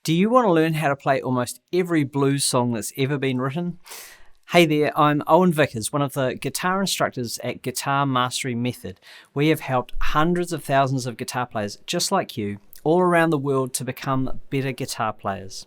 Do you want to learn how to play almost every blues song that's ever been written? Hey there, I'm Owen Vickers, one of the guitar instructors at Guitar Mastery Method. We have helped hundreds of thousands of guitar players just like you all around the world to become better guitar players.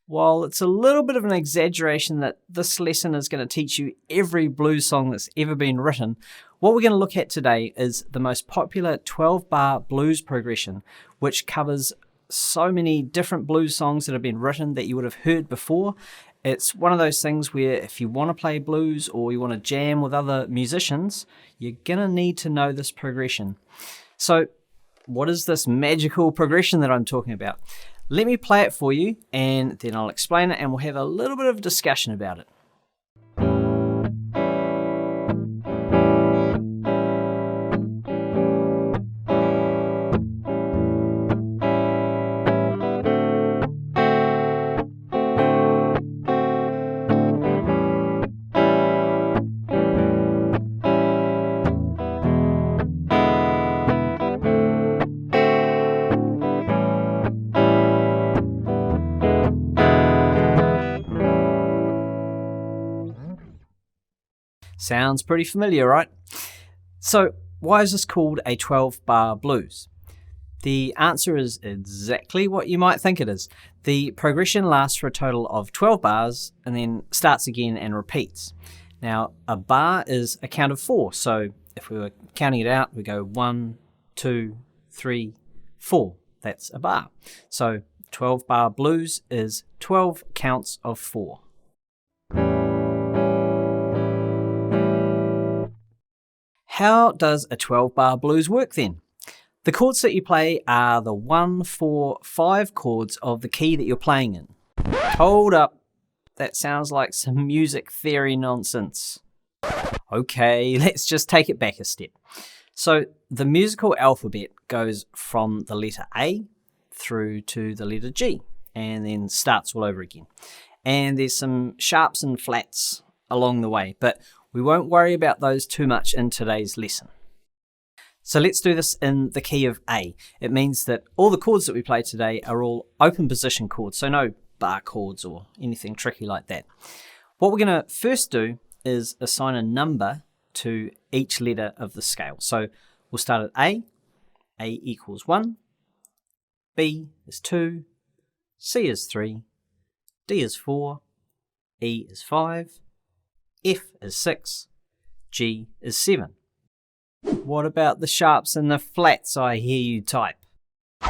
While it's a little bit of an exaggeration that this lesson is going to teach you every blues song that's ever been written, what we're going to look at today is the most popular 12-bar blues progression, which covers so many different blues songs that have been written that you would have heard before. It's one of those things where if you want to play blues or you want to jam with other musicians, you're going to need to know this progression. So what is this magical progression that I'm talking about? Let me play it for you and then I'll explain it and we'll have a little bit of discussion about it. Sounds pretty familiar, right? So why is this called a 12-bar blues? The answer is exactly what you might think it is. The progression lasts for a total of 12 bars and then starts again and repeats. Now, a bar is a count of 4. So if we were counting it out, we go 1, 2, 3, 4. That's a bar. So 12-bar blues is 12 counts of 4. How does a 12-bar blues work then? The chords that you play are the 1, 4, 5 chords of the key that you're playing in. Hold up, that sounds like some music theory nonsense. Okay, let's just take it back a step. So the musical alphabet goes from the letter A through to the letter G and then starts all over again. And there's some sharps and flats along the way, but we won't worry about those too much in today's lesson. So let's do this in the key of A. It means that all the chords that we play today are all open position chords, so no bar chords or anything tricky like that. What we're going to first do is assign a number to each letter of the scale. So we'll start at A. A equals 1. B is 2. C is 3. D is 4. E is 5. F is 6, G is 7. What about the sharps and the flats, I hear you type?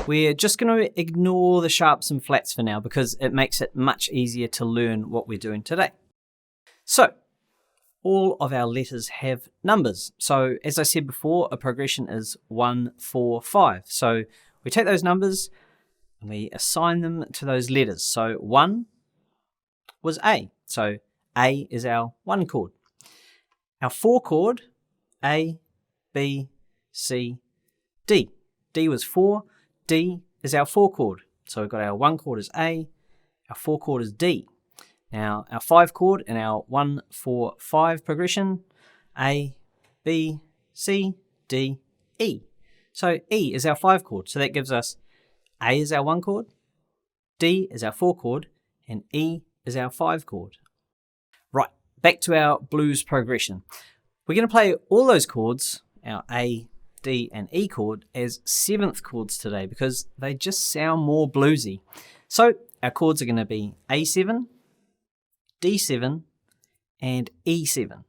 We're just going to ignore the sharps and flats for now because it makes it much easier to learn what we're doing today. So, all of our letters have numbers. So, as I said before, a progression is 1, 4, 5. So, we take those numbers and we assign them to those letters. So, 1 was A. So, A is our 1 chord. Our 4 chord, A, B, C, D. D was 4. D is our 4 chord. So we've got our 1 chord is A, our 4 chord is D. Now our 5 chord in our 1, 4, 5 progression, A, B, C, D, E. So E is our 5 chord. So that gives us A is our 1 chord, D is our 4 chord, and E is our 5 chord. Right, back to our blues progression. We're going to play all those chords, our A, D, and E chord, as 7th chords today because they just sound more bluesy. So our chords are going to be A7, D7, and E7.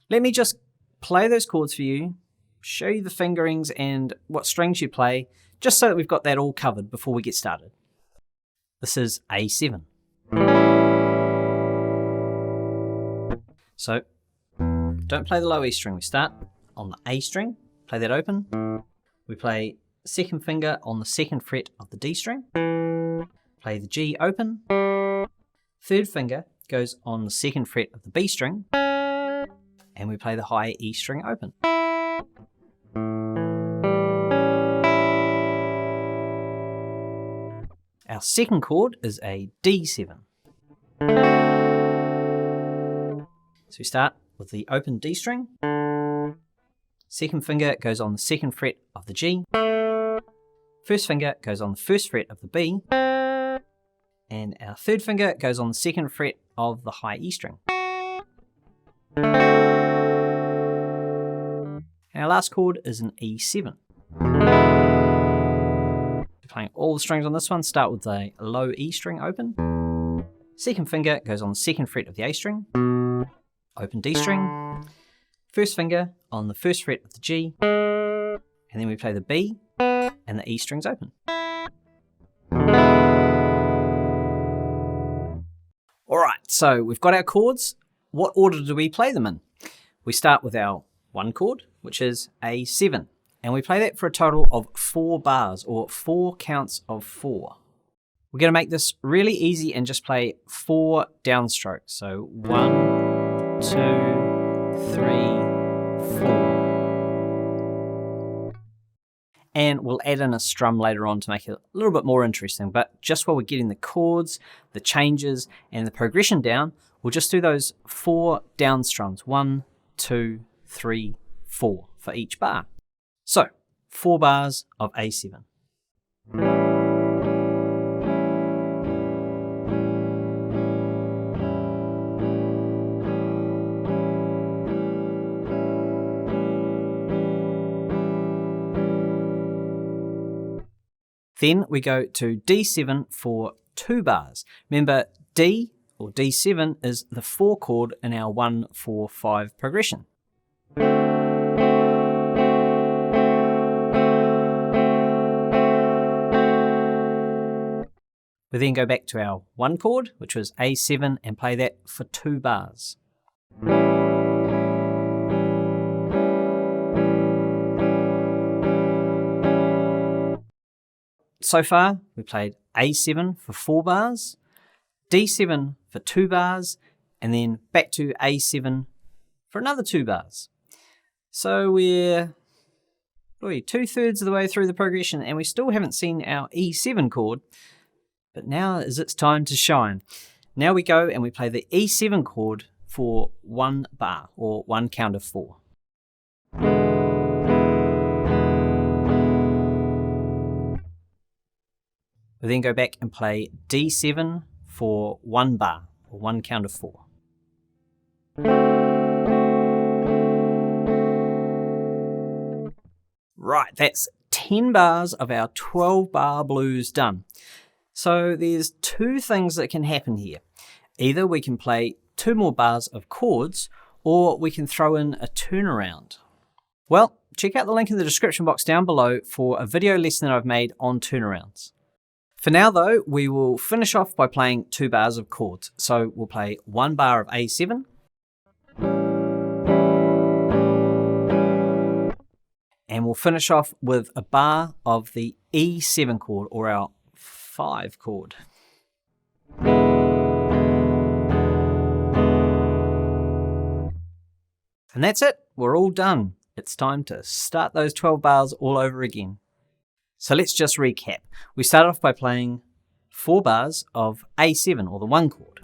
Let me just play those chords for you, show you the fingerings and what strings you play, just so that we've got that all covered before we get started. This is A7. So, don't play the low E string. We start on the A string, play that open. We play second finger on the 2nd fret of the D string. Play the G open. 3rd finger goes on the 2nd fret of the B string. And we play the high E string open. Our 2nd chord is a D7. So we start with the open D string. 2nd finger goes on the 2nd fret of the G. 1st finger goes on the 1st fret of the B. And our third finger goes on the second fret of the high E string. And our last chord is an E7. Playing all the strings on this one, start with a low E string open. Second finger goes on the second fret of the A string. Open D string. First finger on the first fret of the G. And then we play the B and the E strings open. Alright, so we've got our chords. What order do we play them in? We start with our one chord, which is A7. And we play that for a total of 4 bars, or 4 counts of 4. We're going to make this really easy and just play 4 downstrokes. So 1, 2, 3, 4. And we'll add in a strum later on to make it a little bit more interesting. But just while we're getting the chords, the changes, and the progression down, we'll just do those 4 down strums. 1, 2, 3, 4 for each bar. So, 4 bars of A7. Then we go to D7 for 2 bars. Remember, D or D7 is the 4 chord in our 1, 4, 5 progression. We then go back to our 1 chord, which was A7, and play that for 2 bars. So far, we played A7 for 4 bars, D7 for 2 bars, and then back to A7 for another 2 bars. So we're 2/3 of the way through the progression, and we still haven't seen our E7 chord. But now is its time to shine. Now we go and we play the E7 chord for 1 bar, or 1 count of 4. We then go back and play D7 for 1 bar, or 1 count of 4. Right, that's 10 bars of our 12 bar blues done. So there's 2 things that can happen here. Either we can play 2 more bars of chords, or we can throw in a turnaround. Well, check out the link in the description box down below for a video lesson that I've made on turnarounds. For now though, we will finish off by playing 2 bars of chords. So we'll play 1 bar of A7, and we'll finish off with a bar of the E7 chord, or our 5 chord. And that's it, we're all done. It's time to start those 12 bars all over again. So let's just recap. We started off by playing 4 bars of A7, or the 1 chord.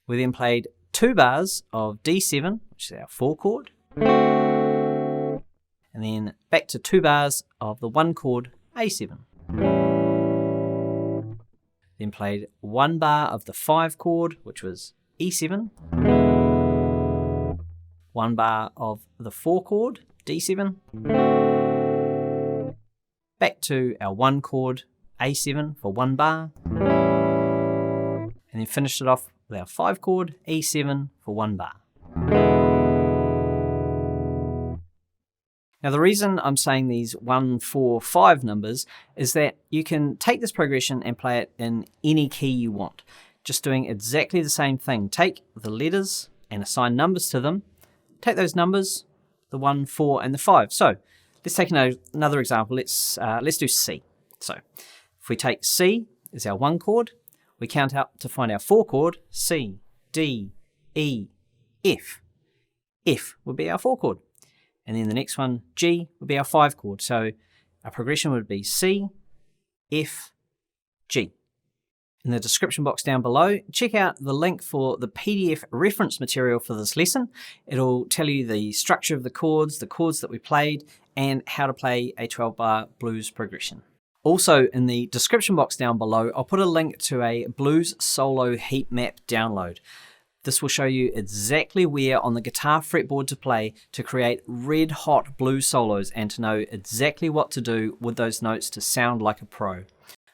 We then played 2 bars of D7, which is our 4 chord. And then back to 2 bars of the 1 chord A7. Then played 1 bar of the 5 chord, which was E7. 1 bar of the 4 chord, D7. Back to our 1 chord, A7 for 1 bar. And then finished it off with our 5 chord, E7 for 1 bar. Now the reason I'm saying these 1, 4, 5 numbers is that you can take this progression and play it in any key you want. Just doing exactly the same thing. Take the letters and assign numbers to them. Take those numbers, the 1, 4, and the 5. So let's take another example. Let's do C. So if we take C as our 1 chord, we count out to find our 4 chord, C, D, E, F. F would be our 4 chord. And then the next one, G, would be our 5 chord. So our progression would be C, F, G. In the description box down below, check out the link for the PDF reference material for this lesson. It'll tell you the structure of the chords that we played, and how to play a 12-bar blues progression. Also, in the description box down below, I'll put a link to a blues solo heat map download. This will show you exactly where on the guitar fretboard to play to create red hot blues solos and to know exactly what to do with those notes to sound like a pro.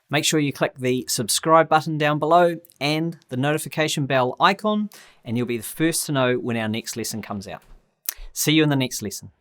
Make sure you click the subscribe button down below and the notification bell icon, and you'll be the first to know when our next lesson comes out. See you in the next lesson.